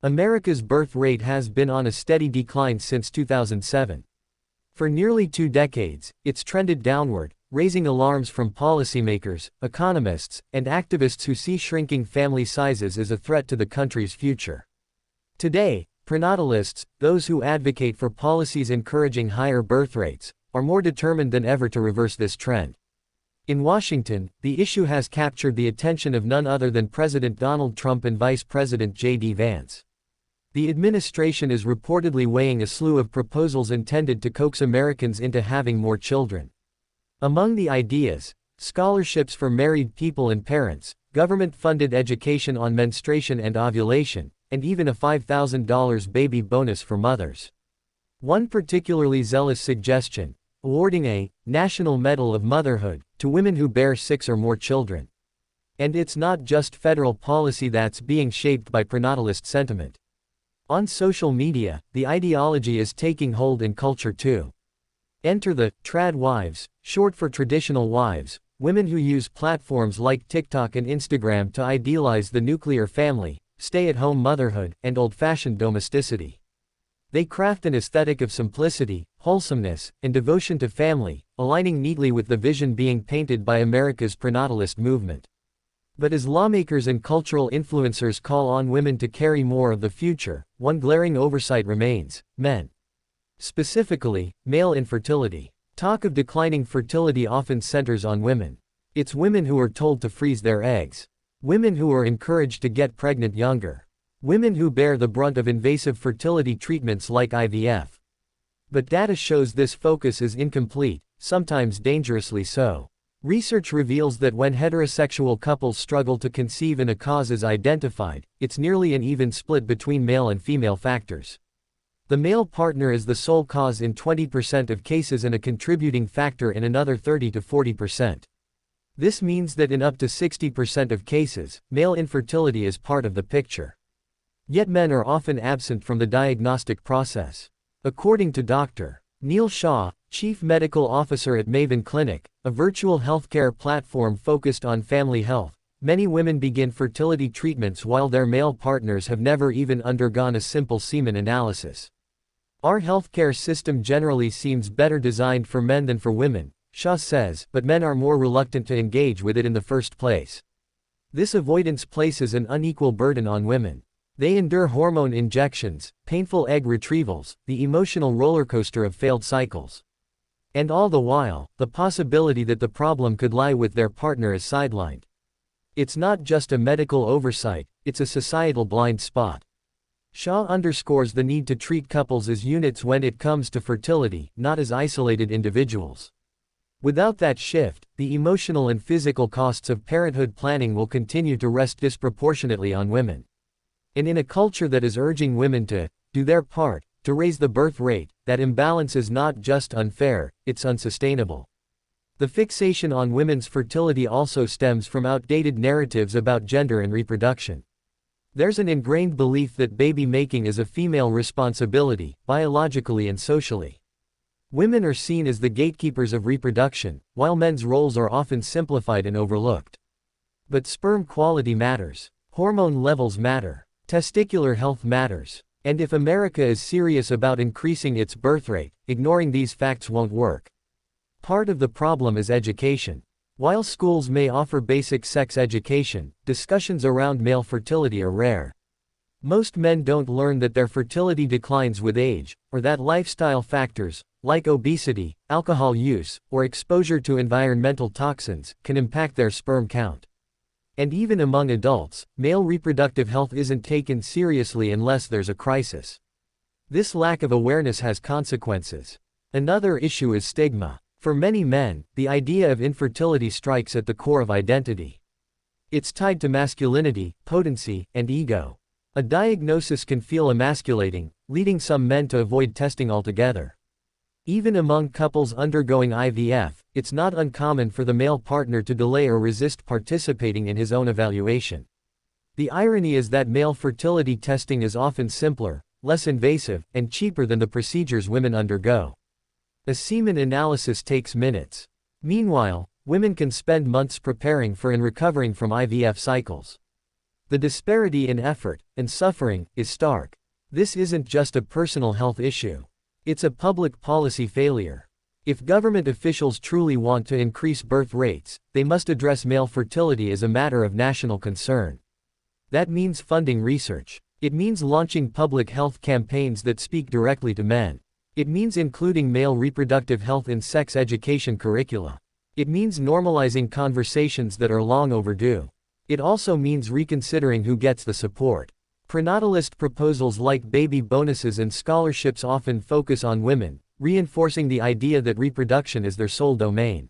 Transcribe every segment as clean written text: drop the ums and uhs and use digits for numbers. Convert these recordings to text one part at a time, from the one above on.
America's birth rate has been on a steady decline since 2007. For nearly 2 decades, it's trended downward, raising alarms from policymakers, economists, and activists who see shrinking family sizes as a threat to the country's future. Today, pronatalists, those who advocate for policies encouraging higher birth rates, are more determined than ever to reverse this trend. In Washington, the issue has captured the attention of none other than President Donald Trump and Vice President J.D. Vance. The administration is reportedly weighing a slew of proposals intended to coax Americans into having more children. Among the ideas, scholarships for married people and parents, government-funded education on menstruation and ovulation, and even a $5,000 baby bonus for mothers. One particularly zealous suggestion, awarding a National Medal of Motherhood to women who bear 6 or more children. And it's not just federal policy that's being shaped by pronatalist sentiment. On social media, the ideology is taking hold in culture too. Enter the trad wives, short for traditional wives, women who use platforms like TikTok and Instagram to idealize the nuclear family, stay-at-home motherhood, and old-fashioned domesticity. They craft an aesthetic of simplicity, wholesomeness, and devotion to family, aligning neatly with the vision being painted by America's pronatalist movement. But as lawmakers and cultural influencers call on women to carry more of the future, one glaring oversight remains: men. Specifically, male infertility. Talk of declining fertility often centers on women. It's women who are told to freeze their eggs. Women who are encouraged to get pregnant younger. Women who bear the brunt of invasive fertility treatments like IVF. But data shows this focus is incomplete, sometimes dangerously so. Research reveals that when heterosexual couples struggle to conceive and a cause is identified, it's nearly an even split between male and female factors. The male partner is the sole cause in 20% of cases and a contributing factor in another 30 to 40%. This means that in up to 60% of cases, male infertility is part of the picture. Yet men are often absent from the diagnostic process. According to Dr. Neil Shaw, Chief Medical Officer at Maven Clinic, a virtual healthcare platform focused on family health, many women begin fertility treatments while their male partners have never even undergone a simple semen analysis. Our healthcare system generally seems better designed for men than for women, Shaw says, but men are more reluctant to engage with it in the first place. This avoidance places an unequal burden on women. They endure hormone injections, painful egg retrievals, the emotional rollercoaster of failed cycles. And all the while, the possibility that the problem could lie with their partner is sidelined. It's not just a medical oversight, it's a societal blind spot. Shaw underscores the need to treat couples as units when it comes to fertility, not as isolated individuals. Without that shift, the emotional and physical costs of parenthood planning will continue to rest disproportionately on women. And in a culture that is urging women to do their part to raise the birth rate, that imbalance is not just unfair, it's unsustainable. The fixation on women's fertility also stems from outdated narratives about gender and reproduction. There's an ingrained belief that baby making is a female responsibility, biologically and socially. Women are seen as the gatekeepers of reproduction, while men's roles are often simplified and overlooked. But sperm quality matters. Hormone levels matter. Testicular health matters. And if America is serious about increasing its birth rate, ignoring these facts won't work. Part of the problem is education. While schools may offer basic sex education, discussions around male fertility are rare. Most men don't learn that their fertility declines with age, or that lifestyle factors, like obesity, alcohol use, or exposure to environmental toxins, can impact their sperm count. And even among adults, male reproductive health isn't taken seriously unless there's a crisis. This lack of awareness has consequences. Another issue is stigma. For many men, the idea of infertility strikes at the core of identity. It's tied to masculinity, potency, and ego. A diagnosis can feel emasculating, leading some men to avoid testing altogether. Even among couples undergoing IVF, it's not uncommon for the male partner to delay or resist participating in his own evaluation. The irony is that male fertility testing is often simpler, less invasive, and cheaper than the procedures women undergo. A semen analysis takes minutes. Meanwhile, women can spend months preparing for and recovering from IVF cycles. The disparity in effort and suffering is stark. This isn't just a personal health issue. It's a public policy failure. If government officials truly want to increase birth rates, they must address male fertility as a matter of national concern. That means funding research. It means launching public health campaigns that speak directly to men. It means including male reproductive health in sex education curricula. It means normalizing conversations that are long overdue. It also means reconsidering who gets the support. Pronatalist proposals like baby bonuses and scholarships often focus on women, reinforcing the idea that reproduction is their sole domain.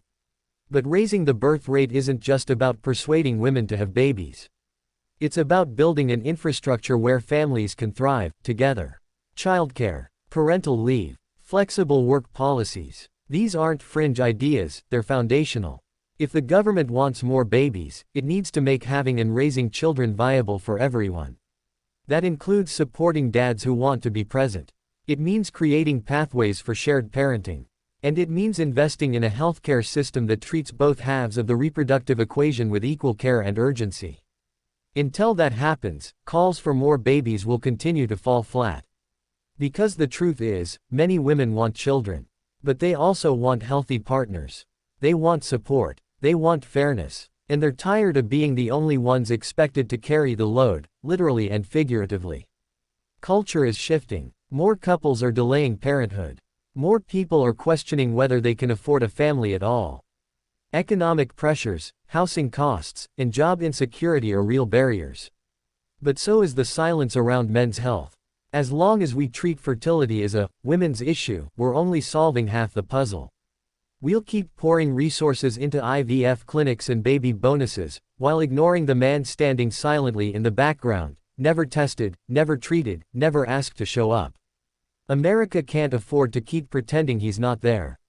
But raising the birth rate isn't just about persuading women to have babies. It's about building an infrastructure where families can thrive together. Childcare, parental leave, flexible work policies. These aren't fringe ideas, they're foundational. If the government wants more babies, it needs to make having and raising children viable for everyone. That includes supporting dads who want to be present. It means creating pathways for shared parenting. And it means investing in a healthcare system that treats both halves of the reproductive equation with equal care and urgency. Until that happens, calls for more babies will continue to fall flat. Because the truth is, many women want children. But they also want healthy partners. They want support. They want fairness. And they're tired of being the only ones expected to carry the load, literally and figuratively. Culture is shifting. More couples are delaying parenthood. More people are questioning whether they can afford a family at all. Economic pressures, housing costs, and job insecurity are real barriers. But so is the silence around men's health. As long as we treat fertility as a women's issue, we're only solving half the puzzle. We'll keep pouring resources into IVF clinics and baby bonuses, while ignoring the man standing silently in the background, never tested, never treated, never asked to show up. America can't afford to keep pretending he's not there.